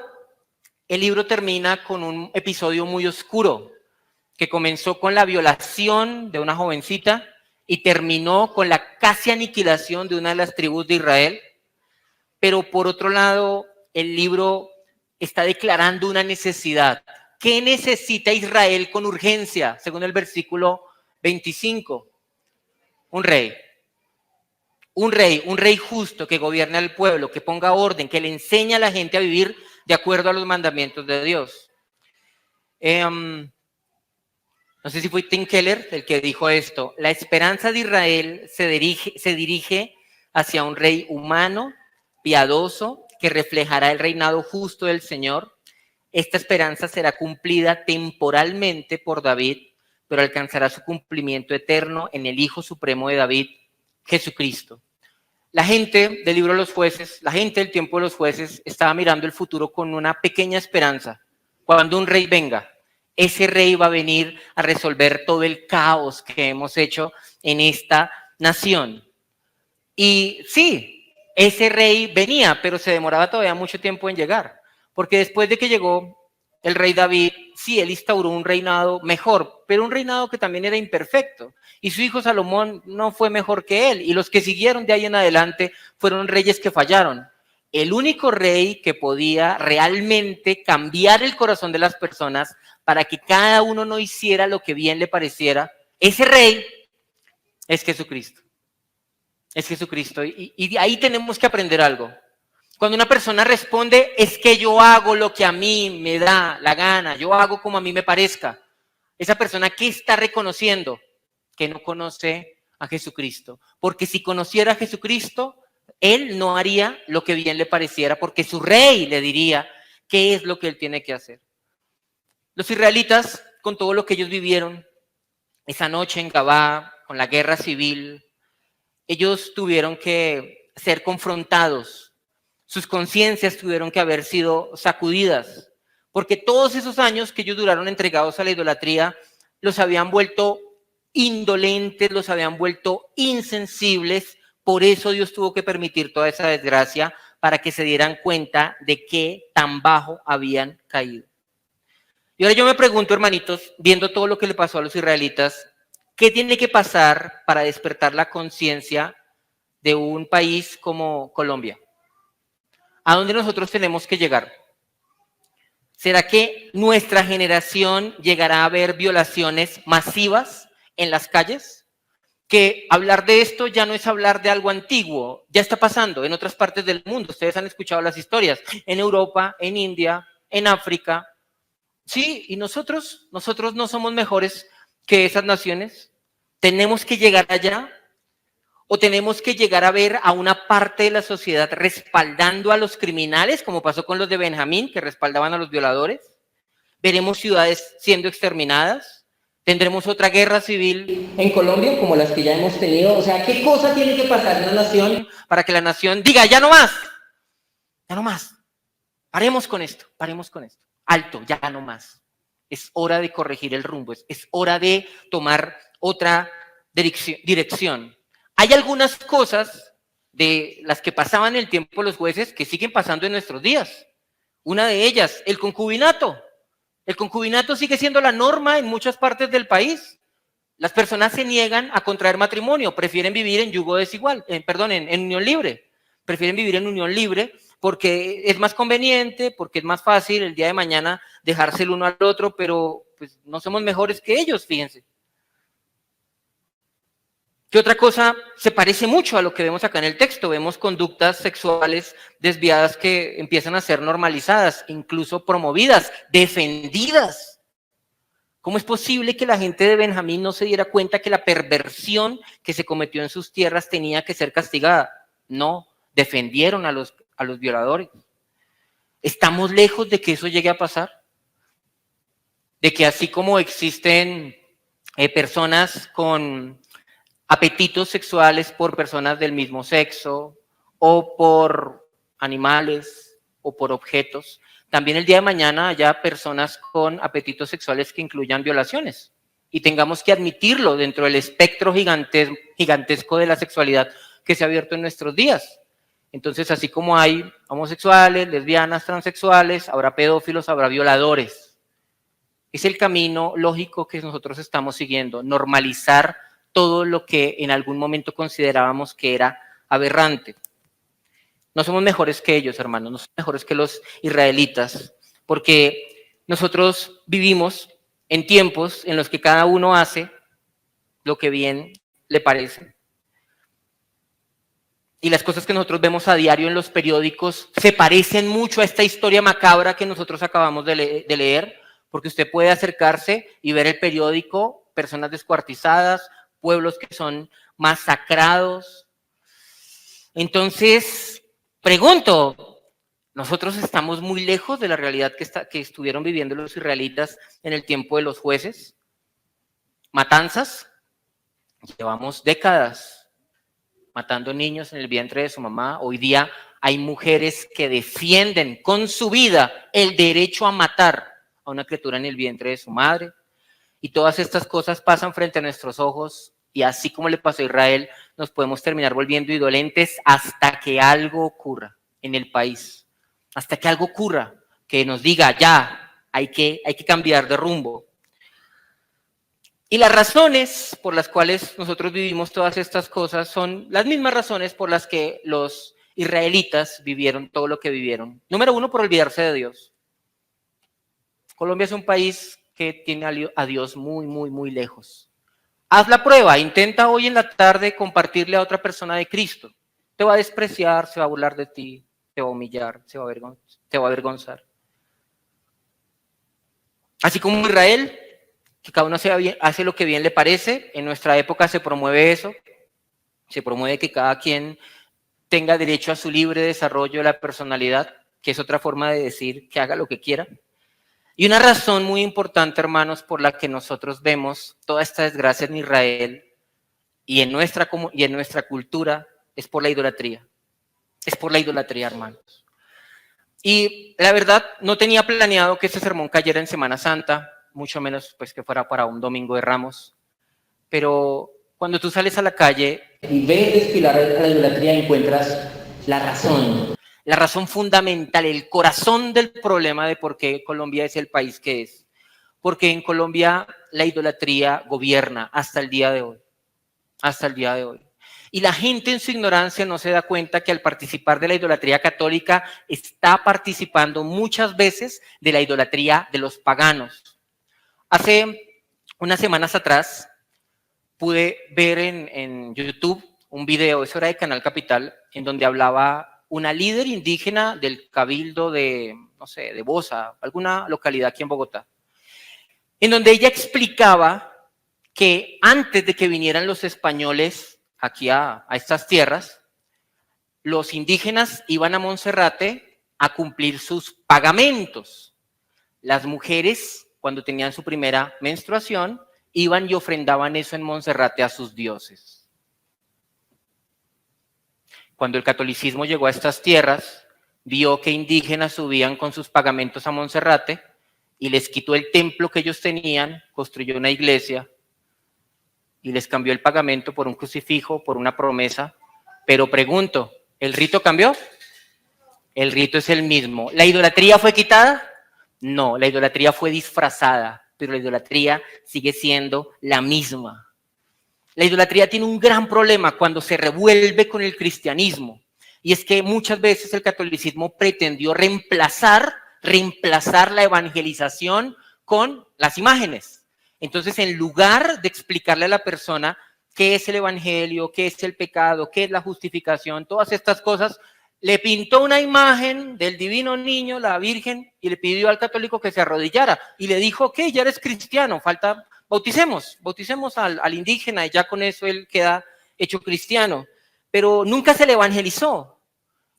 el libro termina con un episodio muy oscuro, que comenzó con la violación de una jovencita y terminó con la casi aniquilación de una de las tribus de Israel. Pero por otro lado, el libro está declarando una necesidad. ¿Qué necesita Israel con urgencia? Según el versículo 25. Un rey. Un rey justo que gobierne al pueblo, que ponga orden, que le enseñe a la gente a vivir de acuerdo a los mandamientos de Dios. No sé si fue Tim Keller el que dijo esto. La esperanza de Israel se dirige hacia un rey humano, piadoso, que reflejará el reinado justo del Señor. Esta esperanza será cumplida temporalmente por David, pero alcanzará su cumplimiento eterno en el Hijo Supremo de David, Jesucristo. La gente del libro de los jueces, la gente del tiempo de los jueces estaba mirando el futuro con una pequeña esperanza. Cuando un rey venga, ese rey va a venir a resolver todo el caos que hemos hecho en esta nación. Y sí, ese rey venía, pero se demoraba todavía mucho tiempo en llegar. Porque después de que llegó el rey David, sí, él instauró un reinado mejor, pero un reinado que también era imperfecto. Y su hijo Salomón no fue mejor que él. Y los que siguieron de ahí en adelante fueron reyes que fallaron. El único rey que podía realmente cambiar el corazón de las personas para que cada uno no hiciera lo que bien le pareciera, ese rey es Jesucristo. Es Jesucristo. Y de ahí tenemos que aprender algo. Cuando una persona responde, es que yo hago lo que a mí me da la gana, yo hago como a mí me parezca. Esa persona, ¿qué está reconociendo? Que no conoce a Jesucristo. Porque si conociera a Jesucristo, él no haría lo que bien le pareciera, porque su rey le diría qué es lo que él tiene que hacer. Los israelitas, con todo lo que ellos vivieron, esa noche en Gabá, con la guerra civil, ellos tuvieron que ser confrontados sus conciencias tuvieron que haber sido sacudidas, porque todos esos años que ellos duraron entregados a la idolatría los habían vuelto indolentes, los habían vuelto insensibles. Por eso Dios tuvo que permitir toda esa desgracia para que se dieran cuenta de qué tan bajo habían caído. Y ahora yo me pregunto, hermanitos, viendo todo lo que le pasó a los israelitas, ¿qué tiene que pasar para despertar la conciencia de un país como Colombia? ¿A dónde nosotros tenemos que llegar? ¿Será que nuestra generación llegará a ver violaciones masivas en las calles? Que hablar de esto ya no es hablar de algo antiguo, ya está pasando en otras partes del mundo. Ustedes han escuchado las historias, en Europa, en India, en África. Sí, y nosotros no somos mejores que esas naciones. ¿Tenemos que llegar allá? ¿O tenemos que llegar a ver a una parte de la sociedad respaldando a los criminales, como pasó con los de Benjamín, que respaldaban a los violadores? ¿Veremos ciudades siendo exterminadas? ¿Tendremos otra guerra civil en Colombia, como las que ya hemos tenido? O sea, ¿qué cosa tiene que pasar en una nación para que la nación diga, ya no más? Ya no más. Paremos con esto, Alto, ya no más. Es hora de corregir el rumbo, es hora de tomar otra dirección. Hay algunas cosas de las que pasaban en el tiempo los jueces que siguen pasando en nuestros días. Una de ellas, el concubinato. El concubinato sigue siendo la norma en muchas partes del país. Las personas se niegan a contraer matrimonio, prefieren vivir en yugo desigual, en unión libre. Prefieren vivir en unión libre porque es más conveniente, porque es más fácil el día de mañana dejarse el uno al otro, pero pues no somos mejores que ellos, fíjense. ¿Qué otra cosa se parece mucho a lo que vemos acá en el texto? Vemos conductas sexuales desviadas que empiezan a ser normalizadas, incluso promovidas, defendidas. ¿Cómo es posible que la gente de Benjamín no se diera cuenta que la perversión que se cometió en sus tierras tenía que ser castigada? No, defendieron a los violadores. ¿Estamos lejos de que eso llegue a pasar? De que así como existen personas con apetitos sexuales por personas del mismo sexo, o por animales, o por objetos, también el día de mañana haya personas con apetitos sexuales que incluyan violaciones, y tengamos que admitirlo dentro del espectro gigantesco de la sexualidad que se ha abierto en nuestros días. Entonces, así como hay homosexuales, lesbianas, transexuales, habrá pedófilos, habrá violadores. Es el camino lógico que nosotros estamos siguiendo, normalizar todo lo que en algún momento considerábamos que era aberrante. No somos mejores que ellos, hermanos, no somos mejores que los israelitas, porque nosotros vivimos en tiempos en los que cada uno hace lo que bien le parece. Y las cosas que nosotros vemos a diario en los periódicos se parecen mucho a esta historia macabra que nosotros acabamos de leer, porque usted puede acercarse y ver el periódico, personas descuartizadas, pueblos que son masacrados. Entonces, pregunto, ¿nosotros estamos muy lejos de la realidad que estuvieron viviendo los israelitas en el tiempo de los jueces? ¿Matanzas? Llevamos décadas matando niños en el vientre de su mamá. Hoy día hay mujeres que defienden con su vida el derecho a matar a una criatura en el vientre de su madre. Y todas estas cosas pasan frente a nuestros ojos, y así como le pasó a Israel, nos podemos terminar volviendo indolentes hasta que algo ocurra en el país, hasta que algo ocurra que nos diga, ya, hay que cambiar de rumbo. Y las razones por las cuales nosotros vivimos todas estas cosas son las mismas razones por las que los israelitas vivieron todo lo que vivieron. Número uno, por olvidarse de Dios. Colombia es un país que tiene a Dios muy, muy, muy lejos. Haz la prueba, intenta hoy en la tarde compartirle a otra persona de Cristo. Te va a despreciar, se va a burlar de ti, te va a humillar, te va a avergonzar. Así como Israel, que cada uno hace lo que bien le parece, en nuestra época se promueve eso, se promueve que cada quien tenga derecho a su libre desarrollo de la personalidad, que es otra forma de decir que haga lo que quiera. Y una razón muy importante, hermanos, por la que nosotros vemos toda esta desgracia en Israel y en nuestra cultura es por la idolatría. Es por la idolatría, hermanos. Y la verdad, no tenía planeado que este sermón cayera en Semana Santa, mucho menos pues que fuera para un Domingo de Ramos. Pero cuando tú sales a la calle y ves desfilar la idolatría, encuentras la razón fundamental, el corazón del problema de por qué Colombia es el país que es. Porque en Colombia la idolatría gobierna hasta el día de hoy. Hasta el día de hoy. Y la gente en su ignorancia no se da cuenta que al participar de la idolatría católica está participando muchas veces de la idolatría de los paganos. Hace unas semanas atrás pude ver en YouTube un video, eso era de Canal Capital, en donde hablaba una líder indígena del cabildo de, no sé, de Bosa, alguna localidad aquí en Bogotá, en donde ella explicaba que antes de que vinieran los españoles aquí a estas tierras, los indígenas iban a Monserrate a cumplir sus pagamentos. Las mujeres, cuando tenían su primera menstruación, iban y ofrendaban eso en Monserrate a sus dioses. Cuando el catolicismo llegó a estas tierras, vio que indígenas subían con sus pagamentos a Monserrate y les quitó el templo que ellos tenían, construyó una iglesia y les cambió el pagamento por un crucifijo, por una promesa. Pero pregunto, ¿el rito cambió? El rito es el mismo. ¿La idolatría fue quitada? No, la idolatría fue disfrazada, pero la idolatría sigue siendo la misma. La idolatría tiene un gran problema cuando se revuelve con el cristianismo. Y es que muchas veces el catolicismo pretendió reemplazar la evangelización con las imágenes. Entonces, en lugar de explicarle a la persona qué es el evangelio, qué es el pecado, qué es la justificación, todas estas cosas, le pintó una imagen del divino niño, la Virgen, y le pidió al católico que se arrodillara. Y le dijo, ok, ya eres cristiano, falta, bauticemos al indígena y ya con eso él queda hecho cristiano. Pero nunca se le evangelizó.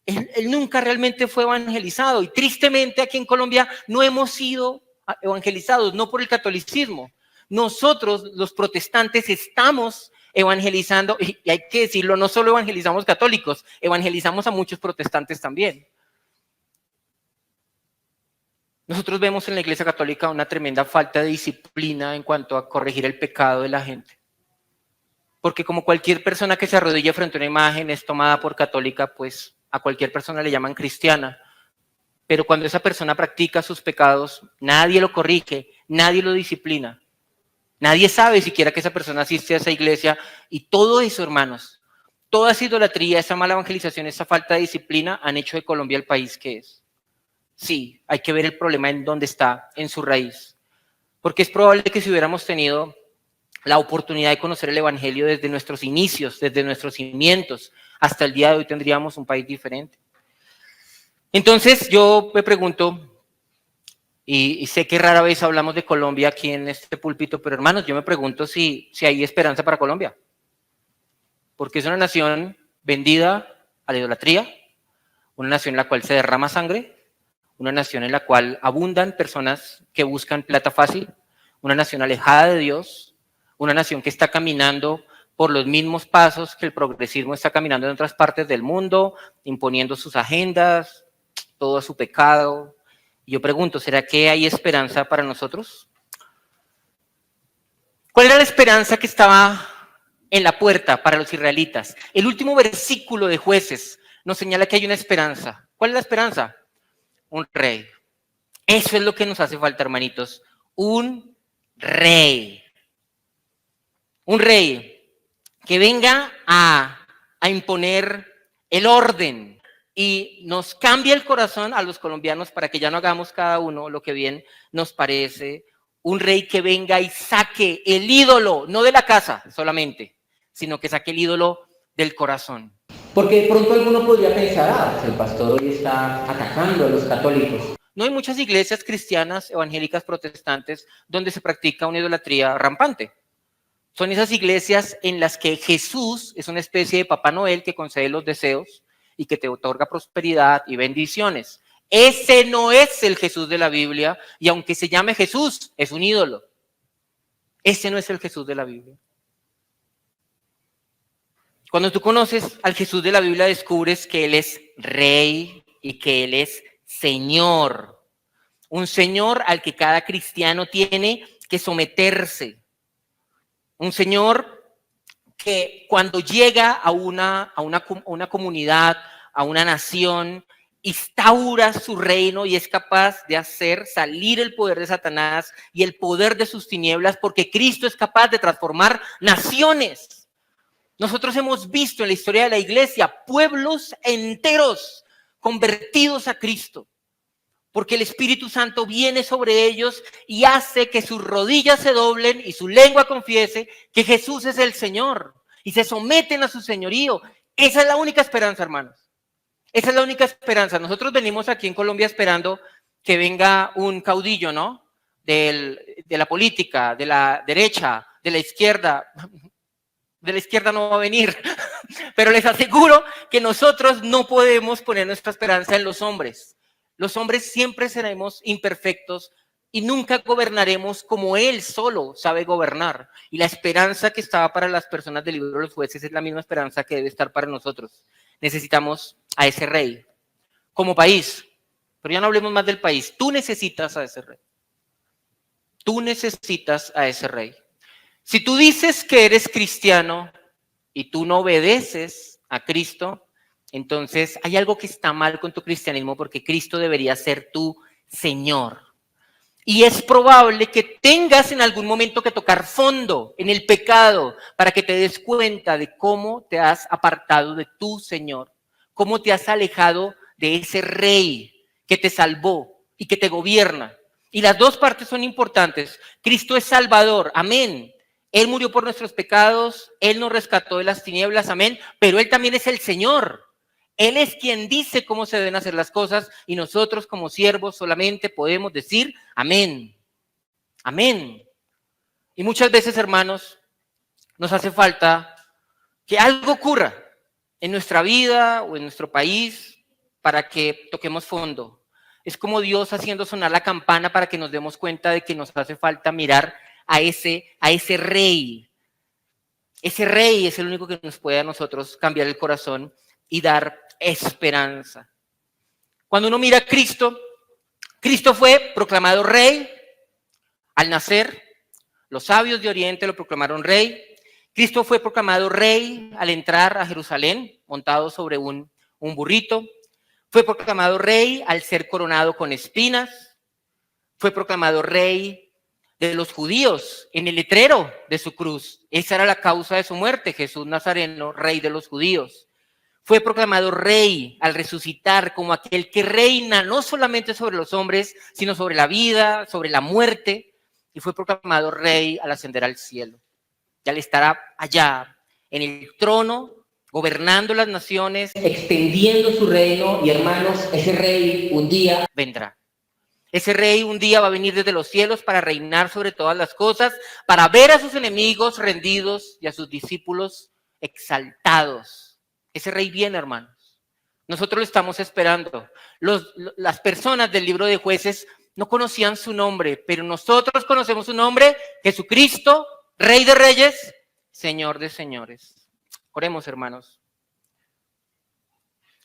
Él nunca realmente fue evangelizado. Y tristemente aquí en Colombia no hemos sido evangelizados, no por el catolicismo. Nosotros, los protestantes, estamos evangelizando, y hay que decirlo, no solo evangelizamos católicos, evangelizamos a muchos protestantes también. Nosotros vemos en la Iglesia Católica una tremenda falta de disciplina en cuanto a corregir el pecado de la gente. Porque como cualquier persona que se arrodilla frente a una imagen es tomada por católica, pues a cualquier persona le llaman cristiana. Pero cuando esa persona practica sus pecados, nadie lo corrige, nadie lo disciplina. Nadie sabe siquiera que esa persona asiste a esa iglesia y todo eso, hermanos, toda esa idolatría, esa mala evangelización, esa falta de disciplina han hecho de Colombia el país que es. Sí, hay que ver el problema en dónde está, en su raíz. Porque es probable que si hubiéramos tenido la oportunidad de conocer el evangelio desde nuestros inicios, desde nuestros cimientos, hasta el día de hoy tendríamos un país diferente. Entonces yo me pregunto, y sé que rara vez hablamos de Colombia aquí en este púlpito, pero hermanos, yo me pregunto si hay esperanza para Colombia. Porque es una nación vendida a la idolatría, una nación en la cual se derrama sangre, una nación en la cual abundan personas que buscan plata fácil, una nación alejada de Dios, una nación que está caminando por los mismos pasos que el progresismo está caminando en otras partes del mundo, imponiendo sus agendas, todo su pecado. Y yo pregunto, ¿será que hay esperanza para nosotros? ¿Cuál era la esperanza que estaba en la puerta para los israelitas? El último versículo de Jueces nos señala que hay una esperanza. ¿Cuál es la esperanza? Un rey. Eso es lo que nos hace falta, hermanitos. Un rey. Un rey que venga a imponer el orden y nos cambie el corazón a los colombianos para que ya no hagamos cada uno lo que bien nos parece. Un rey que venga y saque el ídolo, no de la casa solamente, sino que saque el ídolo del corazón. Porque de pronto alguno podría pensar, el pastor hoy está atacando a los católicos. No hay muchas iglesias cristianas, evangélicas, protestantes, donde se practica una idolatría rampante. Son esas iglesias en las que Jesús es una especie de Papá Noel que concede los deseos y que te otorga prosperidad y bendiciones. Ese no es el Jesús de la Biblia, y aunque se llame Jesús, es un ídolo. Ese no es el Jesús de la Biblia. Cuando tú conoces al Jesús de la Biblia, descubres que Él es Rey y que Él es Señor. Un Señor al que cada cristiano tiene que someterse. Un Señor que cuando llega a una comunidad, a una nación, instaura su reino y es capaz de hacer salir el poder de Satanás y el poder de sus tinieblas, porque Cristo es capaz de transformar naciones. Nosotros hemos visto en la historia de la iglesia pueblos enteros convertidos a Cristo, porque el Espíritu Santo viene sobre ellos y hace que sus rodillas se doblen y su lengua confiese que Jesús es el Señor y se someten a su señorío. Esa es la única esperanza, hermanos. Esa es la única esperanza. Nosotros venimos aquí en Colombia esperando que venga un caudillo, ¿no? De la política, de la derecha, de la izquierda. De la izquierda no va a venir, pero les aseguro que nosotros no podemos poner nuestra esperanza en los hombres. Los hombres siempre seremos imperfectos y nunca gobernaremos como Él solo sabe gobernar. Y la esperanza que estaba para las personas del libro de los jueces es la misma esperanza que debe estar para nosotros. Necesitamos a ese rey como país, pero ya no hablemos más del país. Tú necesitas a ese rey. Tú necesitas a ese rey. Si tú dices que eres cristiano y tú no obedeces a Cristo, entonces hay algo que está mal con tu cristianismo, porque Cristo debería ser tu Señor. Y es probable que tengas en algún momento que tocar fondo en el pecado para que te des cuenta de cómo te has apartado de tu Señor, cómo te has alejado de ese rey que te salvó y que te gobierna. Y las dos partes son importantes. Cristo es Salvador, amén. Él murió por nuestros pecados, Él nos rescató de las tinieblas, amén. Pero Él también es el Señor. Él es quien dice cómo se deben hacer las cosas y nosotros como siervos solamente podemos decir amén. Amén. Y muchas veces, hermanos, nos hace falta que algo ocurra en nuestra vida o en nuestro país para que toquemos fondo. Es como Dios haciendo sonar la campana para que nos demos cuenta de que nos hace falta mirar a ese rey. Ese rey es el único que nos puede a nosotros cambiar el corazón y dar esperanza. Cuando uno mira a Cristo, Cristo fue proclamado rey al nacer. Los sabios de Oriente lo proclamaron rey. Cristo fue proclamado rey al entrar a Jerusalén, montado sobre un burrito. Fue proclamado rey al ser coronado con espinas. Fue proclamado rey de los judíos en el letrero de su cruz. Esa era la causa de su muerte, Jesús Nazareno, rey de los judíos. Fue proclamado rey al resucitar como aquel que reina no solamente sobre los hombres, sino sobre la vida, sobre la muerte. Y fue proclamado rey al ascender al cielo. Y al estar allá en el trono, gobernando las naciones, extendiendo su reino. Y hermanos, ese rey un día vendrá. Ese rey un día va a venir desde los cielos para reinar sobre todas las cosas, para ver a sus enemigos rendidos y a sus discípulos exaltados. Ese rey viene, hermanos. Nosotros lo estamos esperando. Las personas del libro de Jueces no conocían su nombre, pero nosotros conocemos su nombre, Jesucristo, Rey de Reyes, Señor de Señores. Oremos, hermanos.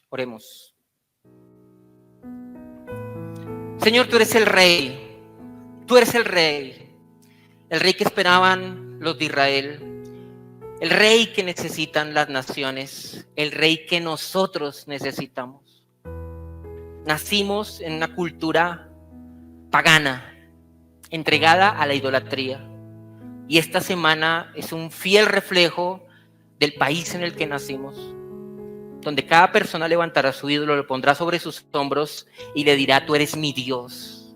Oremos. Señor, tú eres el Rey. Tú eres el Rey que esperaban los de Israel. El rey que necesitan las naciones, el rey que nosotros necesitamos. Nacimos en una cultura pagana, entregada a la idolatría. Y esta semana es un fiel reflejo del país en el que nacimos, donde cada persona levantará su ídolo, lo pondrá sobre sus hombros y le dirá: tú eres mi Dios.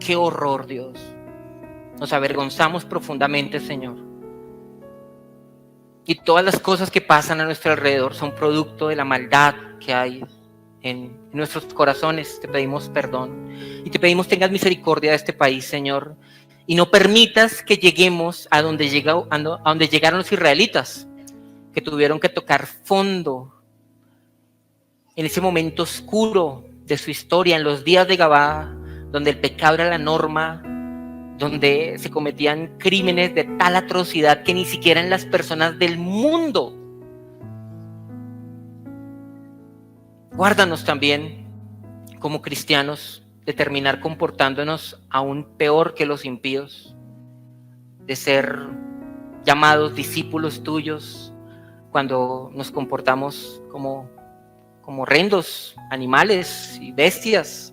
¡Qué horror, Dios! Nos avergonzamos profundamente, Señor. Y todas las cosas que pasan a nuestro alrededor son producto de la maldad que hay en nuestros corazones. Te pedimos perdón y te pedimos tengas misericordia de este país, Señor. Y no permitas que lleguemos a donde llegaron los israelitas, que tuvieron que tocar fondo en ese momento oscuro de su historia, en los días de Gabá, donde el pecado era la norma, donde se cometían crímenes de tal atrocidad que ni siquiera en las personas del mundo Guárdanos también como cristianos de terminar comportándonos aún peor que los impíos, de ser llamados discípulos tuyos cuando nos comportamos como horrendos animales y bestias.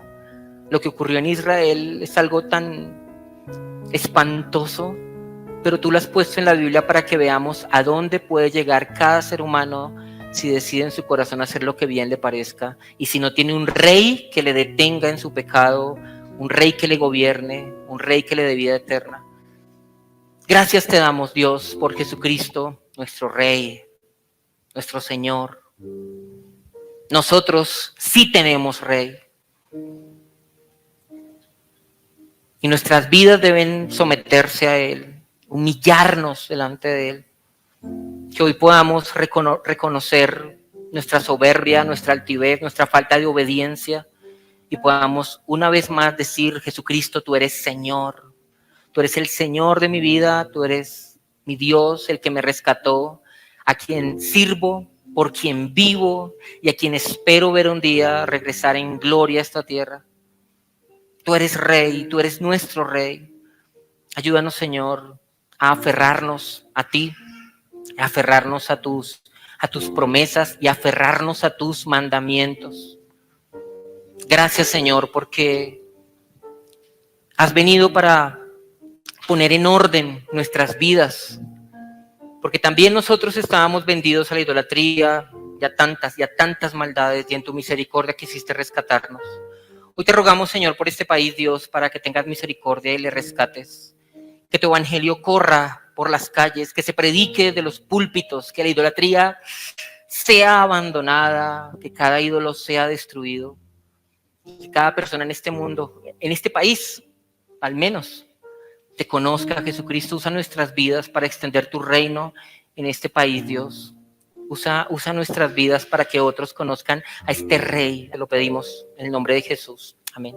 Lo que ocurrió en Israel es algo tan espantoso, pero tú lo has puesto en la Biblia para que veamos a dónde puede llegar cada ser humano si decide en su corazón hacer lo que bien le parezca, y si no tiene un rey que le detenga en su pecado, un rey que le gobierne, un rey que le dé vida eterna. Gracias te damos, Dios, por Jesucristo, nuestro Rey, nuestro Señor. Nosotros sí tenemos Rey. Y nuestras vidas deben someterse a Él, humillarnos delante de Él. Que hoy podamos reconocer nuestra soberbia, nuestra altivez, nuestra falta de obediencia, y podamos una vez más decir: Jesucristo, tú eres Señor. Tú eres el Señor de mi vida, tú eres mi Dios, el que me rescató, a quien sirvo, por quien vivo y a quien espero ver un día regresar en gloria a esta tierra. Tú eres Rey, tú eres nuestro Rey. Ayúdanos, Señor, a aferrarnos a ti, a aferrarnos a tus promesas y a aferrarnos a tus mandamientos. Gracias, Señor, porque has venido para poner en orden nuestras vidas, porque también nosotros estábamos vendidos a la idolatría y a tantas maldades, y en tu misericordia quisiste rescatarnos. Hoy te rogamos, Señor, por este país, Dios, para que tengas misericordia y le rescates, que tu evangelio corra por las calles, que se predique de los púlpitos, que la idolatría sea abandonada, que cada ídolo sea destruido, que cada persona en este mundo, en este país, al menos, te conozca. Jesucristo, usa nuestras vidas para extender tu reino en este país, Dios. Usa nuestras vidas para que otros conozcan a este Rey. Te lo pedimos en el nombre de Jesús. Amén.